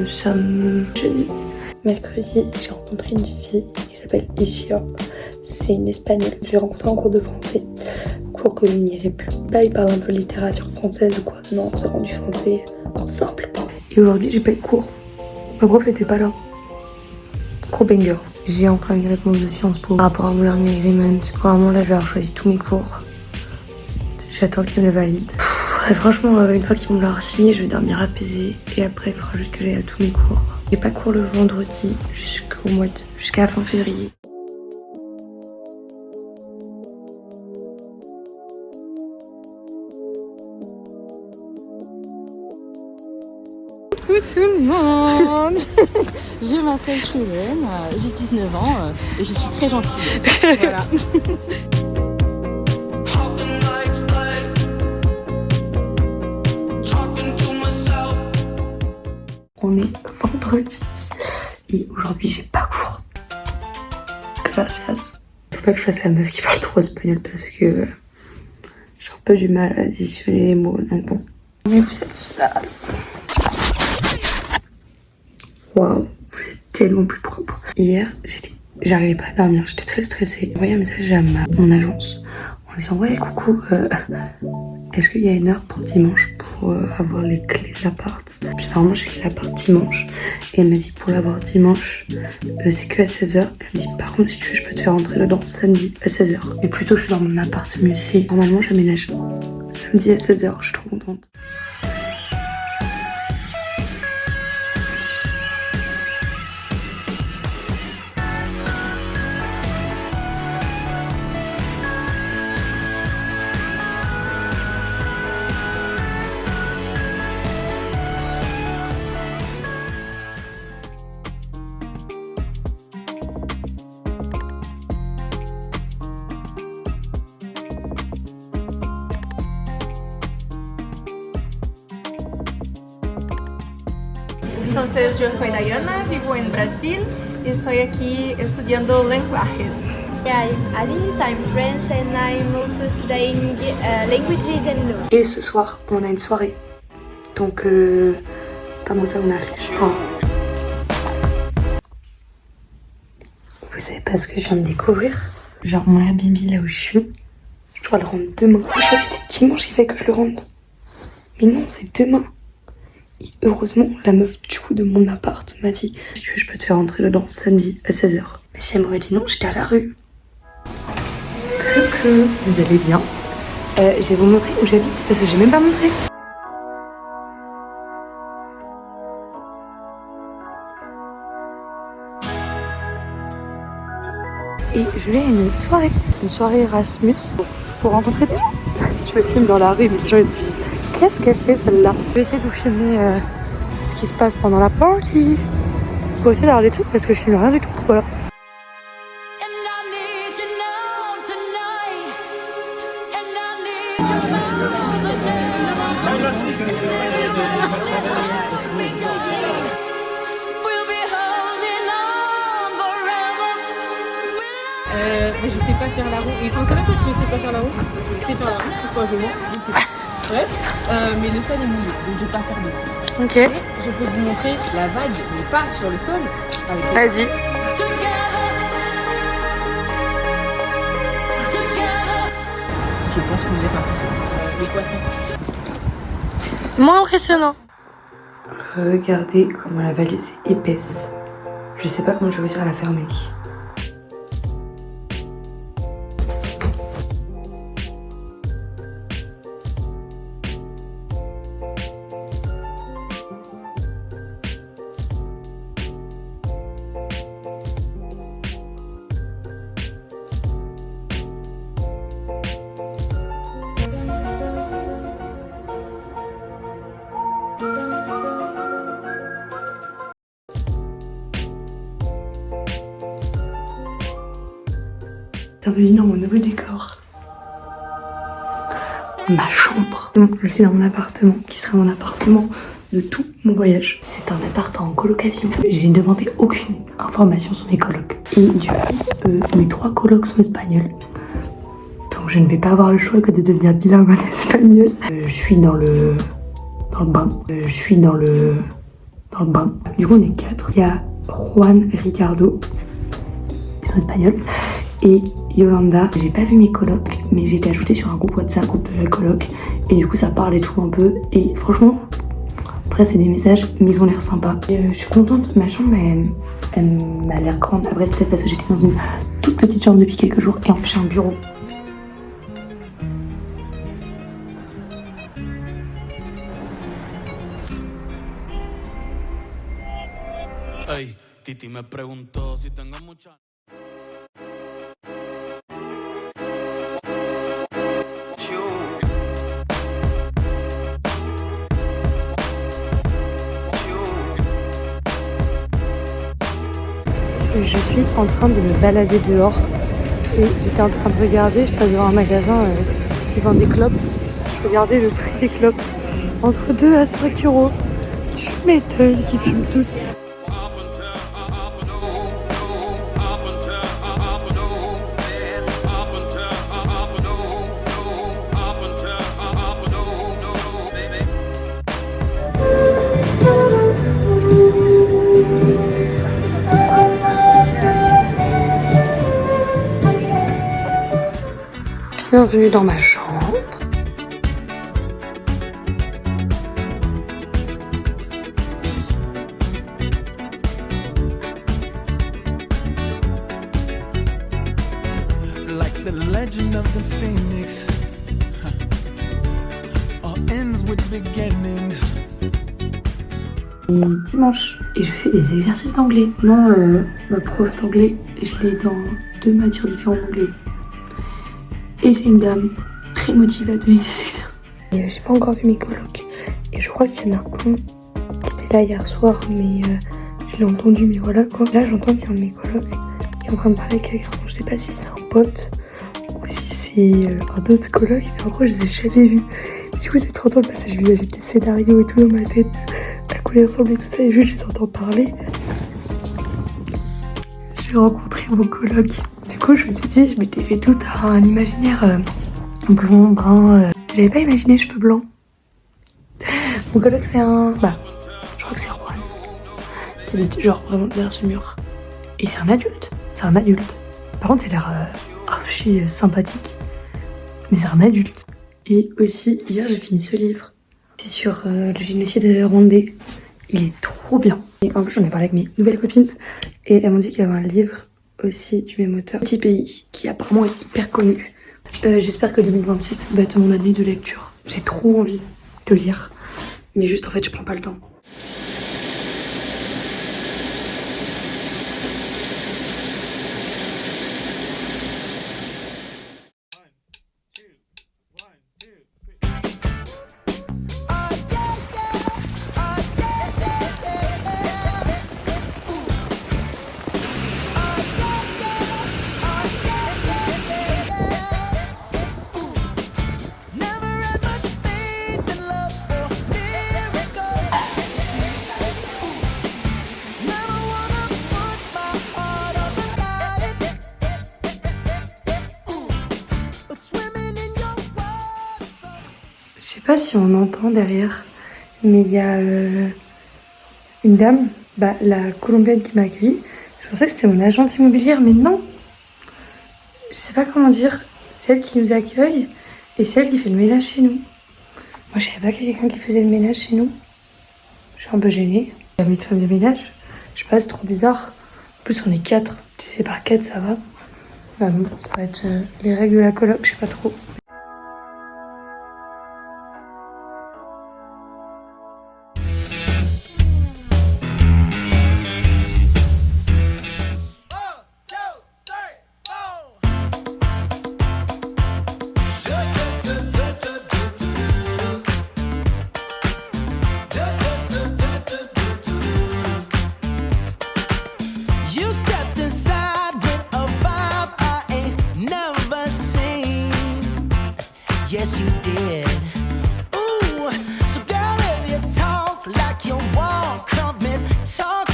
Nous sommes jeudi. Mercredi, j'ai rencontré une fille qui s'appelle Ishia. C'est une espagnole que j'ai rencontrée en cours de français. Cours que je n'irai plus. Là, il parle un peu de littérature française ou quoi. Non, c'est rendu français simple. Et aujourd'hui, j'ai pas eu cours. Ma prof était pas là. Gros banger. J'ai enfin une réponse de Sciences Po par rapport à mon learning agreement. Vraiment, là, je vais avoir choisi tous mes cours. J'attends qu'ils me le valident. Et franchement, une fois qu'ils vont l'avoir signé, je vais dormir apaisée. Et après, il faudra juste que j'aille à tous mes cours. J'ai pas cours le vendredi jusqu'à fin février. Coucou tout le monde. Je m'appelle Célène, j'ai 19 ans et je suis très gentille. Voilà. On est vendredi et aujourd'hui j'ai pas cours. Gracias. Faut pas que je fasse la meuf qui parle trop espagnol parce que j'ai un peu du mal à additionner les mots, donc bon. Mais vous êtes sale. Waouh, vous êtes tellement plus propre. Hier, j'arrivais pas à dormir, j'étais très stressée. J'ai envoyé un message à mon agence en disant ouais coucou, est-ce qu'il y a une heure pour dimanche pour avoir les clés de l'appart? Puis normalement j'ai clé l'appart dimanche et elle m'a dit pour l'avoir dimanche c'est que à 16h. Elle me dit par contre si tu veux je peux te faire rentrer dedans samedi à 16h. Mais plutôt je suis dans mon appart mieux fait. Normalement j'aménage samedi à 16h, je suis trop contente. Entonces, yo soy Dayana, vivo en Brasil y estoy aquí estudiando lenguajes. I'm Alice, I'm French and I'm also studying languages and law. Et ce soir on a une soirée. Donc vamos a una fiesta. Vous savez pas ce que je viens de découvrir? Genre mon Airbnb là où je suis, je dois le rendre demain. Je crois que c'était dimanche qu'il fallait que je le rende. Mais non, c'est demain. Et heureusement, la meuf du coup de mon appart m'a dit si tu veux, je peux te faire rentrer dedans samedi à 16h. Mais si elle m'aurait dit non, j'étais à la rue. Que vous allez bien. Je vais vous montrer où j'habite parce que j'ai même pas montré. Et je vais à une soirée Erasmus pour rencontrer des gens. Je me filme dans la rue, mais les gens ils se disent qu'est-ce qu'elle fait celle-là? Je vais essayer de vous filmer ce qui se passe pendant la party. Pour essayer d'avoir des trucs parce que je filme rien du tout. Voilà. Je sais pas faire la roue. Et enfin, c'est même pas que je sais pas faire la roue. Je sais faire la roue. Pourquoi je mens? Je ne sais pas. Bref, mais le sol est mouillé, donc je vais pas faire de roue. Ok. Et je peux vous montrer la vague, mais pas sur le sol. Vas-y. Je pense que vous êtes impressionnants. Les poissons. Moins impressionnant. Regardez comment la valise est épaisse. Je sais pas comment je vais réussir à la fermer. Bienvenue dans mon nouveau décor. Ma chambre. Donc je suis dans mon appartement, qui sera mon appartement de tout mon voyage. C'est un appart en colocation. J'ai demandé aucune information sur mes colocs. Et du coup, mes 3 colocs sont espagnols. Donc je ne vais pas avoir le choix que de devenir bilingue en espagnol. Je suis dans le bain. Je suis dans le dans le bain. Du coup on est 4. Il y a Juan, Ricardo, ils sont espagnols, et Yolanda. J'ai pas vu mes colocs, mais j'ai été ajoutée sur un groupe WhatsApp, groupe de la coloc, et du coup ça parle et tout un peu, et franchement, après c'est des messages, mais ils ont l'air sympas. Et je suis contente, ma chambre elle m'a l'air grande. Après c'est peut-être parce que j'étais dans une toute petite chambre depuis quelques jours, et en plus j'ai un bureau. Hey, Titi me preguntó si tengo mucha... Je suis en train de me balader dehors et j'étais en train de regarder, je passe devant un magasin qui vend des clopes. Je regardais le prix des clopes, entre 2 à 5 euros. Tu m'étonnes qu'ils fument tous. Bienvenue dans ma chambre. Like the legend of the phoenix, all ends with beginnings. Et dimanche, et je fais des exercices d'anglais. Non, ma prof d'anglais, je l'ai dans 2 matières différentes d'anglais. Et c'est une dame très motivée à donner des exercices. Et j'ai pas encore vu mes colocs. Et je crois qu'il y en a un qui était là hier soir, mais je l'ai entendu, mais voilà quoi. Là j'entends qu'il y a un de mes colocs qui est en train de parler avec quelqu'un. Je sais pas si c'est un pote ou si c'est un autre coloc, mais en gros je les ai jamais vus. Du coup c'est trop drôle parce que je m'imagine des scénarios et tout dans ma tête, à quoi ils ressemblent et tout ça, et juste je les entends parler. J'ai rencontré mon coloc. Du coup, je me suis dit, je m'étais fait tout un imaginaire blond, brun. J'avais pas imaginé cheveux blancs. Mon coloc, c'est un... Bah, je crois que c'est Juan. Qui habite genre vraiment derrière ce mur. Et c'est un adulte. C'est un adulte. Par contre, c'est l'air archi sympathique. Mais c'est un adulte. Et aussi, hier, j'ai fini ce livre. C'est sur le génocide rwandais. Il est trop bien. Et en plus, j'en ai parlé avec mes nouvelles copines. Et elles m'ont dit qu'il y avait un livre aussi du même auteur, Petit Pays, qui apparemment est hyper connu. J'espère que 2026 va être mon année de lecture. J'ai trop envie de lire, mais juste en fait je prends pas le temps. Je sais pas si on entend derrière, mais il y a une dame, la colombienne qui m'a accueillie. Je pensais que c'était mon agente immobilière, mais non. Je sais pas comment dire. C'est elle qui nous accueille et c'est elle qui fait le ménage chez nous. Moi, je savais pas qu'il y avait quelqu'un qui faisait le ménage chez nous. Je suis un peu gênée. Il y a une femme de ménage. Je sais pas, c'est trop bizarre. En plus, on est 4. Tu sais, par 4, ça va. Bah bon, ça va être les règles de la coloc, je sais pas trop. Yes, you did. Ooh, so girl, if you talk like you walk, come and talk